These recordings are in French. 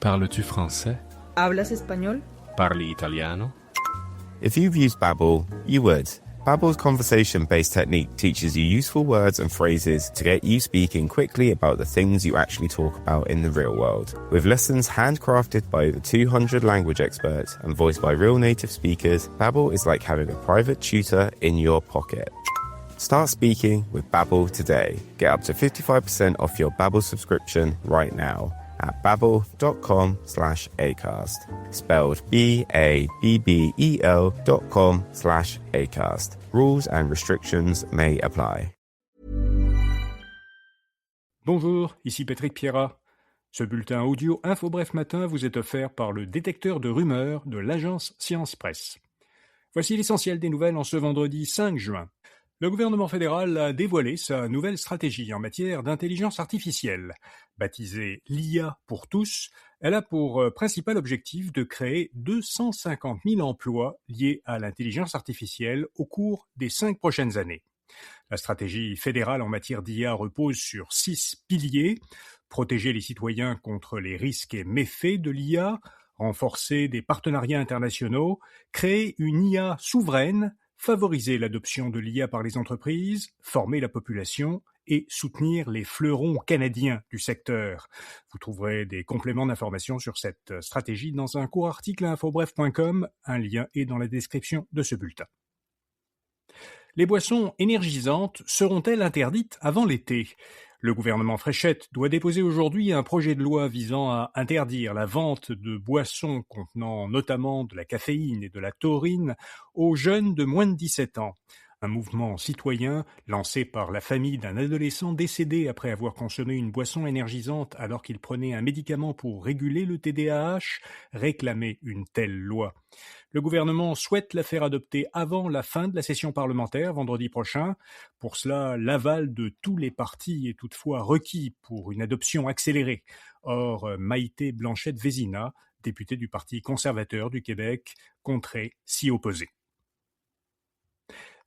Parles-tu français? ¿Hablas español? Parli italiano? If you've used Babbel, you would. Babbel's conversation-based technique teaches you useful words and phrases to get you speaking quickly about the things you actually talk about in the real world. With lessons handcrafted by over 200 language experts and voiced by real native speakers, Babbel is like having a private tutor in your pocket. Start speaking with Babbel today. Get up to 55% off your Babbel subscription right now at babbel.com/acast. Spelled BABBEL.com/acast. Rules and restrictions may apply. Bonjour, ici Patrick Pierrat. Ce bulletin audio Info-Bref Matin vous est offert par le détecteur de rumeurs de l'agence Science Presse. Voici l'essentiel des nouvelles en ce vendredi 5 juin. Le gouvernement fédéral a dévoilé sa nouvelle stratégie en matière d'intelligence artificielle. Baptisée l'IA pour tous, elle a pour principal objectif de créer 250 000 emplois liés à l'intelligence artificielle au cours des 5 prochaines années. La stratégie fédérale en matière d'IA repose sur 6 piliers: protéger les citoyens contre les risques et méfaits de l'IA, renforcer des partenariats internationaux, créer une IA souveraine, favoriser l'adoption de l'IA par les entreprises, former la population et soutenir les fleurons canadiens du secteur. Vous trouverez des compléments d'information sur cette stratégie dans un court article à infobref.com. Un lien est dans la description de ce bulletin. Les boissons énergisantes seront-elles interdites avant l'été ? Le gouvernement Fréchette doit déposer aujourd'hui un projet de loi visant à interdire la vente de boissons contenant notamment de la caféine et de la taurine aux jeunes de moins de 17 ans. Un mouvement citoyen lancé par la famille d'un adolescent décédé après avoir consommé une boisson énergisante alors qu'il prenait un médicament pour réguler le TDAH réclamait une telle loi. Le gouvernement souhaite la faire adopter avant la fin de la session parlementaire vendredi prochain. Pour cela, l'aval de tous les partis est toutefois requis pour une adoption accélérée. Or, Maïté Blanchette-Vézina, députée du Parti conservateur du Québec, compterait s'y opposer.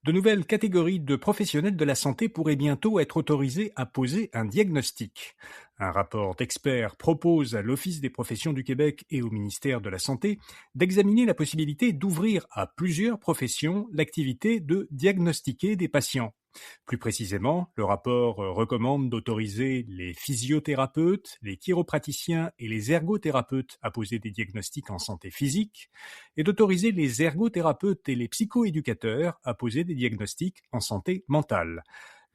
De nouvelles catégories de professionnels de la santé pourraient bientôt être autorisés à poser un diagnostic. Un rapport d'experts propose à l'Office des professions du Québec et au ministère de la Santé d'examiner la possibilité d'ouvrir à plusieurs professions l'activité de diagnostiquer des patients. Plus précisément, le rapport recommande d'autoriser les physiothérapeutes, les chiropraticiens et les ergothérapeutes à poser des diagnostics en santé physique et d'autoriser les ergothérapeutes et les psychoéducateurs à poser des diagnostics en santé mentale.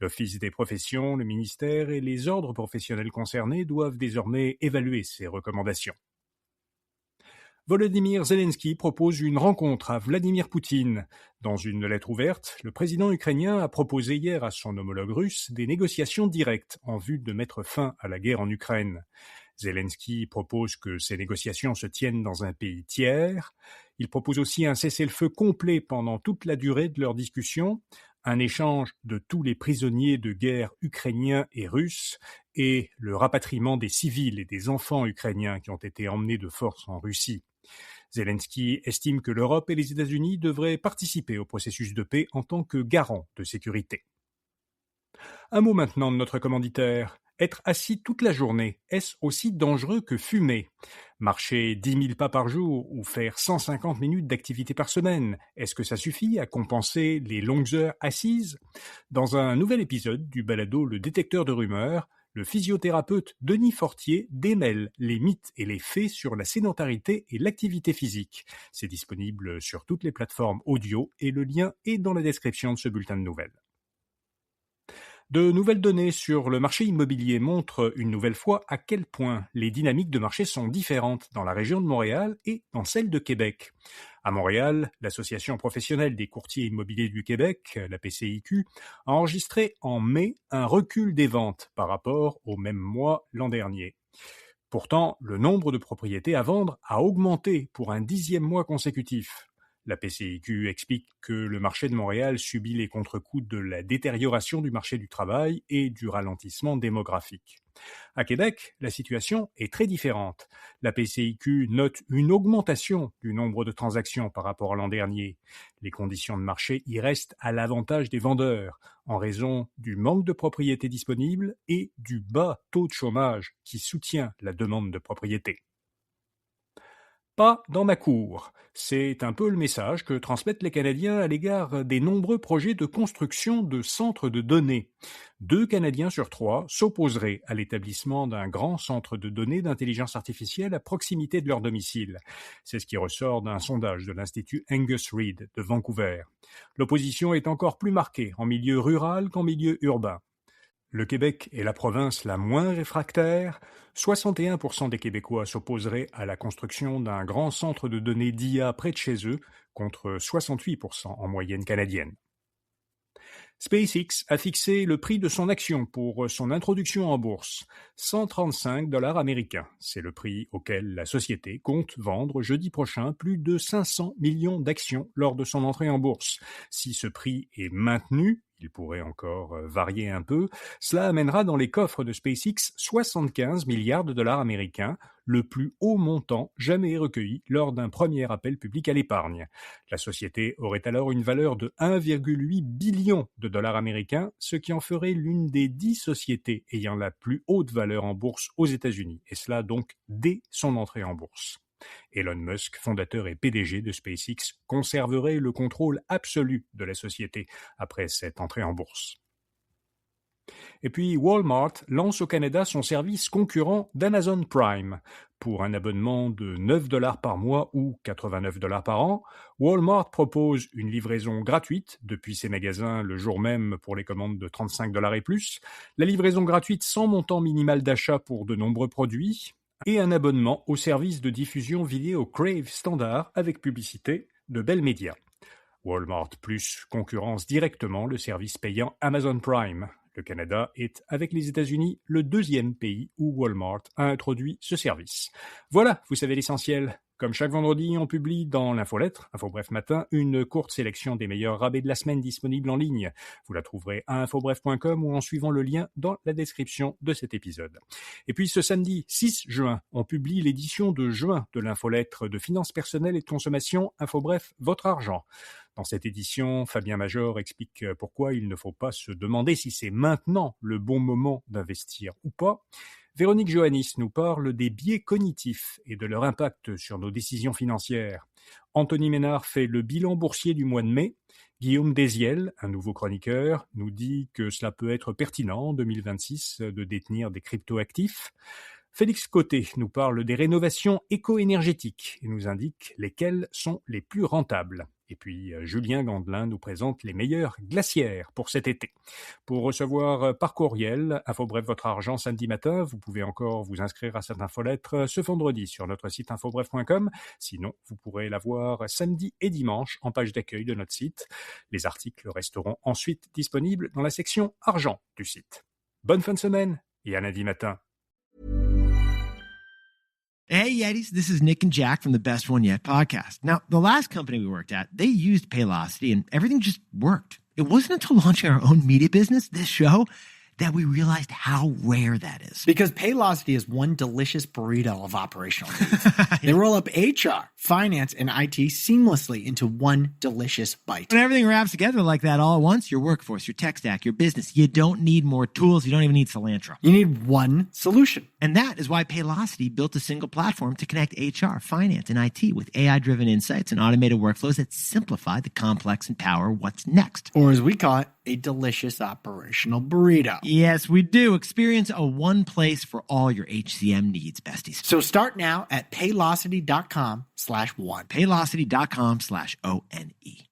L'Office des professions, le ministère et les ordres professionnels concernés doivent désormais évaluer ces recommandations. Volodymyr Zelensky propose une rencontre à Vladimir Poutine. Dans une lettre ouverte, le président ukrainien a proposé hier à son homologue russe des négociations directes en vue de mettre fin à la guerre en Ukraine. Zelensky propose que ces négociations se tiennent dans un pays tiers. Il propose aussi un cessez-le-feu complet pendant toute la durée de leurs discussions, un échange de tous les prisonniers de guerre ukrainiens et russes et le rapatriement des civils et des enfants ukrainiens qui ont été emmenés de force en Russie. Zelensky estime que l'Europe et les États-Unis devraient participer au processus de paix en tant que garant de sécurité. Un mot maintenant de notre commanditaire. Être assis toute la journée, est-ce aussi dangereux que fumer ? Marcher 10 000 pas par jour ou faire 150 minutes d'activité par semaine, est-ce que ça suffit à compenser les longues heures assises ? Dans un nouvel épisode du balado Le détecteur de rumeurs, le physiothérapeute Denis Fortier démêle les mythes et les faits sur la sédentarité et l'activité physique. C'est disponible sur toutes les plateformes audio et le lien est dans la description de ce bulletin de nouvelles. De nouvelles données sur le marché immobilier montrent une nouvelle fois à quel point les dynamiques de marché sont différentes dans la région de Montréal et dans celle de Québec. À Montréal, l'Association professionnelle des courtiers immobiliers du Québec, la PCIQ, a enregistré en mai un recul des ventes par rapport au même mois l'an dernier. Pourtant, le nombre de propriétés à vendre a augmenté pour un 10e mois consécutif. La PCIQ explique que le marché de Montréal subit les contre-coups de la détérioration du marché du travail et du ralentissement démographique. À Québec, la situation est très différente. La PCIQ note une augmentation du nombre de transactions par rapport à l'an dernier. Les conditions de marché y restent à l'avantage des vendeurs, en raison du manque de propriétés disponibles et du bas taux de chômage qui soutient la demande de propriété. Pas dans ma cour. C'est un peu le message que transmettent les Canadiens à l'égard des nombreux projets de construction de centres de données. 2 Canadiens sur 3 s'opposeraient à l'établissement d'un grand centre de données d'intelligence artificielle à proximité de leur domicile. C'est ce qui ressort d'un sondage de l'Institut Angus Reid de Vancouver. L'opposition est encore plus marquée en milieu rural qu'en milieu urbain. Le Québec est la province la moins réfractaire. 61% des Québécois s'opposeraient à la construction d'un grand centre de données d'IA près de chez eux, contre 68% en moyenne canadienne. SpaceX a fixé le prix de son action pour son introduction en bourse, $135 américains. C'est le prix auquel la société compte vendre jeudi prochain plus de 500 millions d'actions lors de son entrée en bourse. Si ce prix est maintenu, il pourrait encore varier un peu, cela amènera dans les coffres de SpaceX 75 milliards de dollars américains, le plus haut montant jamais recueilli lors d'un premier appel public à l'épargne. La société aurait alors une valeur de 1,8 billion de dollars américains, ce qui en ferait l'une des 10 sociétés ayant la plus haute valeur en bourse aux États-Unis, et cela donc dès son entrée en bourse. Elon Musk, fondateur et PDG de SpaceX, conserverait le contrôle absolu de la société après cette entrée en bourse. Et puis Walmart lance au Canada son service concurrent d'Amazon Prime. Pour un abonnement de $9 par mois ou $89 par an, Walmart propose une livraison gratuite depuis ses magasins le jour même pour les commandes de $35 et plus, la livraison gratuite sans montant minimal d'achat pour de nombreux produits, et un abonnement au service de diffusion vidéo Crave standard avec publicité de Bell Media. Walmart Plus concurrence directement le service payant Amazon Prime. Le Canada est, avec les États-Unis, le 2e pays où Walmart a introduit ce service. Voilà, vous savez l'essentiel. Comme chaque vendredi, on publie dans l'infolettre, InfoBref Matin, une courte sélection des meilleurs rabais de la semaine disponibles en ligne. Vous la trouverez à infobref.com ou en suivant le lien dans la description de cet épisode. Et puis ce samedi 6 juin, on publie l'édition de juin de l'infolettre de finances personnelles et de consommation InfoBref Votre Argent. Dans cette édition, Fabien Major explique pourquoi il ne faut pas se demander si c'est maintenant le bon moment d'investir ou pas. Véronique Johannis nous parle des biais cognitifs et de leur impact sur nos décisions financières. Anthony Ménard fait le bilan boursier du mois de mai. Guillaume Désiel, un nouveau chroniqueur, nous dit que cela peut être pertinent en 2026 de détenir des cryptoactifs. Félix Côté nous parle des rénovations éco-énergétiques et nous indique lesquelles sont les plus rentables. Et puis Julien Gandelin nous présente les meilleures glacières pour cet été. Pour recevoir par courriel InfoBref Votre Argent samedi matin, vous pouvez encore vous inscrire à cette infolettre ce vendredi sur notre site infobref.com. Sinon, vous pourrez la voir samedi et dimanche en page d'accueil de notre site. Les articles resteront ensuite disponibles dans la section Argent du site. Bonne fin de semaine et à lundi matin. Hey, Yetis, this is Nick and Jack from the Best One Yet podcast. Now, the last company we worked at, they used Paylocity, and everything just worked. It wasn't until launching our own media business, this show, that we realized how rare that is. Because Paylocity is one delicious burrito of operational needs. They roll up HR, finance, and IT seamlessly into one delicious bite. When everything wraps together like that all at once, your workforce, your tech stack, your business, you don't need more tools. You don't even need cilantro. You need one solution. And that is why Paylocity built a single platform to connect HR, finance, and IT with AI-driven insights and automated workflows that simplify the complex and power what's next. Or as we call it, a delicious operational burrito. Yes, we do. Experience a one place for all your HCM needs, besties. So start now at Paylocity.com/one. Paylocity.com/ONE.